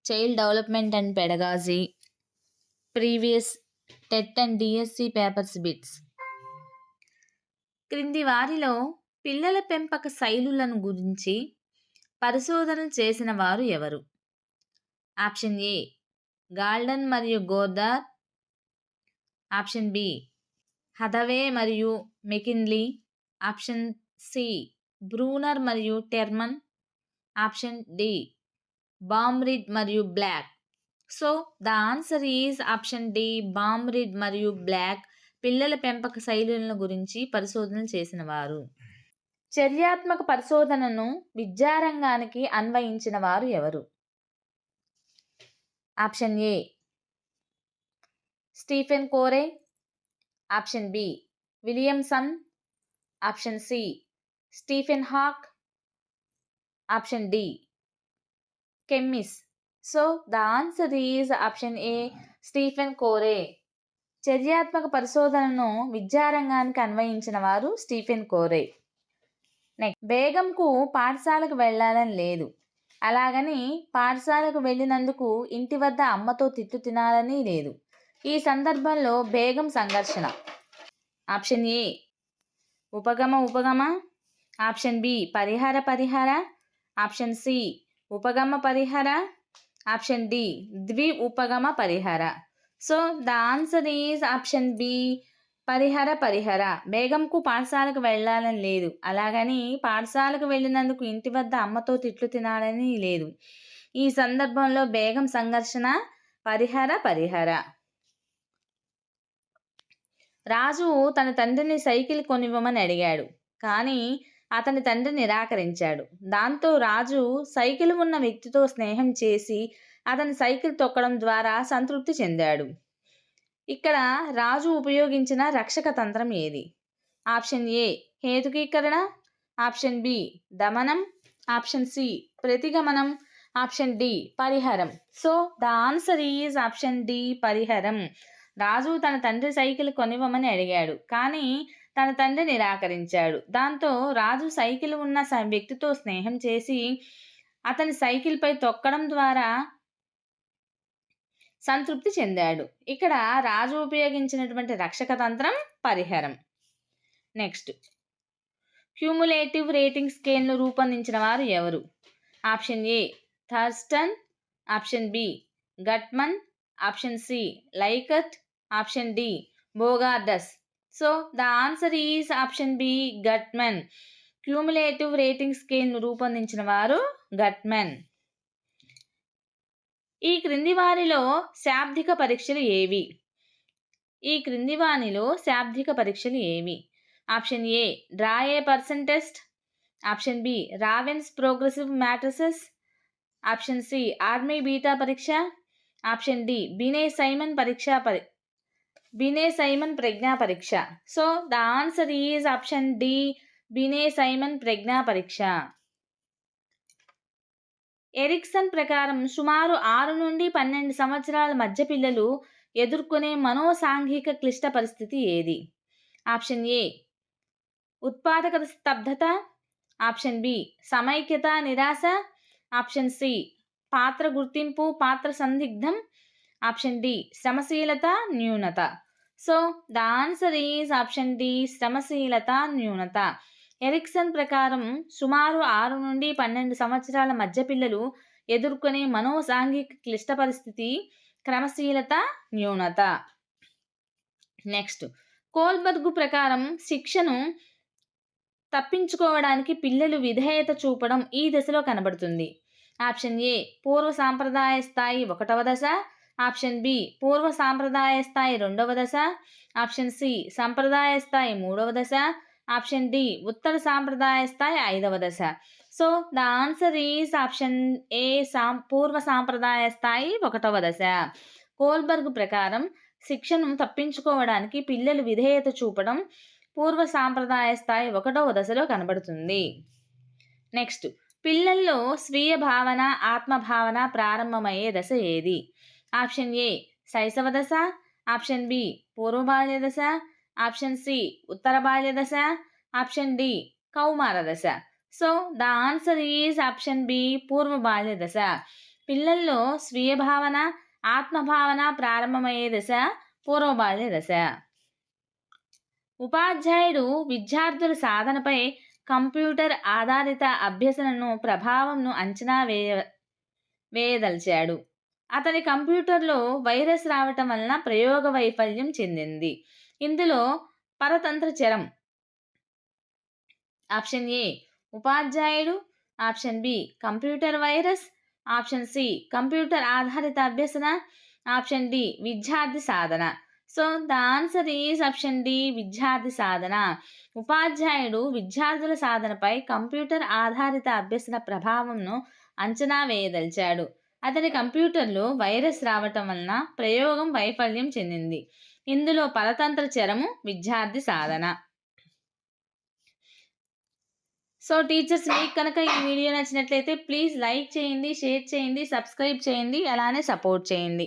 Child development and pedagogy, previous TET and DSC papers bits. క్రింది వారిలో పిల్లల పెంపక శైలులను గురించి పరిశోధనలు చేసిన వారు ఎవరు? ఆప్షన్ ఏ గాల్డన్ మరియు గోర్దార్, ఆప్షన్ బి హదవే మరియు మెకిన్లీ, ఆప్షన్ సి బ్రూనర్ మరియు టెర్మన్, ఆప్షన్ డి బామ్రిడ్ మరియు Black. So the answer is option D Baumrind మరియు బ్లాక్ పిల్లల పెంపక శైలుల గురించి పరిశోధనలు చేసిన వారు. చర్యాత్మక పరిశోధనను విద్యారంగానికి అన్వయించిన వారు ఎవరు? Option A Stephen Corey, option B Williamson, option C Stephen Hawk, option D Kemmis. So the answer is option A Stephen Corey. చర్యాత్మక పరిశోధనను విద్యారంగానికి అన్వయించిన వారు స్టీఫెన్ కోరే. నెక్స్ట్, బేగంకు పాఠశాలకు వెళ్ళాలని లేదు, అలాగని పాఠశాలకు వెళ్ళినందుకు ఇంటి వద్ద అమ్మతో తిట్టు తినాలని లేదు. ఈ సందర్భంలో బేగం సంఘర్షణ. ఆప్షన్ ఏ ఉపగమ, ఆప్షన్ బి పరిహార, ఆప్షన్ సి ఉపగమ పరిహార, ఆప్షన్ డి ద్వి ఉపగమ పరిహార. So the answer is option B పరిహార. బేగంకు పాఠశాలకు వెళ్ళాలని లేదు, అలాగని పాఠశాలకు వెళ్ళినందుకు ఇంటి వద్ద అమ్మతో తిట్లు తినాలని లేదు. ఈ సందర్భంలో బేగం సంఘర్షణ పరిహార. రాజు తన తండ్రిని సైకిల్ కొనివ్వమని అడిగాడు, కానీ అతని తండ్రి నిరాకరించాడు. దాంతో రాజు సైకిల్ ఉన్న వ్యక్తితో స్నేహం చేసి అతని సైకిల్ తొక్కడం ద్వారా సంతృప్తి చెందాడు. ఇక్కడ రాజు ఉపయోగించిన రక్షక తంత్రం ఏది? ఆప్షన్ ఏ హేతుకీకరణ, ఆప్షన్ బి దమనం, ఆప్షన్ సి ప్రతిగమనం, ఆప్షన్ డి పరిహారం. So the answer is option D పరిహారం. రాజు తన తండ్రి సైకిల్ కొనివ్వమని అడిగాడు, కానీ తన తండ్రి నిరాకరించాడు. దాంతో రాజు సైకిల్ ఉన్న వ్యక్తితో స్నేహం చేసి అతని సైకిల్పై తొక్కడం ద్వారా సంతృప్తి చెందాడు. ఇక్కడ రాజు ఉపయోగించినటువంటి రక్షక తంత్రం పరిహారం. నెక్స్ట్, క్యూములేటివ్ రేటింగ్ స్కేల్ను రూపొందించిన వారు ఎవరు? Option A Thurstone, option B Guttman, option C Likert, option D Bogardus. So the answer is option B Guttman. Cumulative rating స్కేల్ను రూపొందించిన వారు గట్మన్. ఈ క్రింది వారిలో శాబ్దిక పరీక్షలు ఏవి? Option A draw a person test, option B Raven's progressive matrices, option C army beta పరీక్ష, ఆప్షన్ డి బినే సైమన్ ప్రజ్ఞా పరీక్ష. So the answer is option D Binet Simon ప్రజ్ఞా పరీక్ష. ఎరిక్సన్ ప్రకారం సుమారు 6 నుండి 12 సంవత్సరాల మధ్య పిల్లలు ఎదుర్కొనే మనోసాంఘిక క్లిష్ట పరిస్థితి ఏది? ఆప్షన్ ఏ ఉత్పాదక స్తబ్దత, ఆప్షన్ బి సమైక్యత నిరాశ, ఆప్షన్ సి పాత్ర గుర్తింపు పాత్ర సందిగ్ధం, ఆప్షన్ డి శ్రమశీలత న్యూనత. So the answer is option D శ్రమశీలత న్యూనత. ఎరిక్సన్ ప్రకారం సుమారు 6 నుండి 12 సంవత్సరాల మధ్య పిల్లలు ఎదుర్కొనే మనోసాంఘిక క్లిష్ట పరిస్థితి క్రమశీలత న్యూనత. నెక్స్ట్, కోల్బర్గ్ ప్రకారం శిక్షను తప్పించుకోవడానికి పిల్లలు విధేయత చూపడం ఈ దశలో కనబడుతుంది. ఆప్షన్ ఏ పూర్వ సాంప్రదాయ స్థాయి 1వ దశ, ఆప్షన్ బి పూర్వ సాంప్రదాయ స్థాయి 2వ దశ, ఆప్షన్ సి సంప్రదాయ స్థాయి 3వ దశ, ఆప్షన్ డి ఉత్తర సాంప్రదాయ స్థాయి 5వ దశ. So the answer is option ఏ పూర్వ సాంప్రదాయ స్థాయి 1వ దశ. కోల్బర్గ్ ప్రకారం శిక్షను తప్పించుకోవడానికి పిల్లలు విధేయత చూపడం పూర్వ సాంప్రదాయ స్థాయి 1వ దశలో కనబడుతుంది. నెక్స్ట్, పిల్లల్లో స్వీయ భావన ఆత్మభావన ప్రారంభమయ్యే దశ ఏది? ఆప్షన్ ఏ శైశవ దశ, ఆప్షన్ బి పూర్వ బాల్య దశ, ఆప్షన్ సి ఉత్తర బాల్య దశ, ఆప్షన్ డి కౌమార దశ. So the answer is option B పూర్వ బాల్య దశ. పిల్లల్లో స్వీయ భావన, ఆత్మభావన ప్రారంభమయ్యే దశ పూర్వబాల్య దశ. ఉపాధ్యాయుడు విద్యార్థుల సాధనపై కంప్యూటర్ ఆధారిత అభ్యసనను ప్రభావంను అంచనా వేయదలిచాడు. అతని కంప్యూటర్లో వైరస్ రావటం వలన ప్రయోగ వైఫల్యం చెందింది. ఇందులో పరతంత్ర చరం. ఆప్షన్ ఏ ఉపాధ్యాయుడు, option B computer virus, option C computer ఆధారిత అభ్యసన, ఆప్షన్ డి విద్యార్థి సాధన. So the answer is option D విద్యార్థి సాధన. ఉపాధ్యాయుడు విద్యార్థుల సాధనపై కంప్యూటర్ ఆధారిత అభ్యసన ప్రభావంను అంచనా వేయదలిచాడు. అతని కంప్యూటర్లో వైరస్ రావటం వలన ప్రయోగం వైఫల్యం చెందింది. ఇందులో పరతంత్ర చరము విద్యార్థి సాధన. సో టీచర్స్, మీకు కనుక ఈ వీడియో నచ్చినట్లయితే ప్లీజ్ లైక్ చేయండి, షేర్ చేయండి, సబ్స్క్రైబ్ చేయండి, అలానే సపోర్ట్ చేయండి.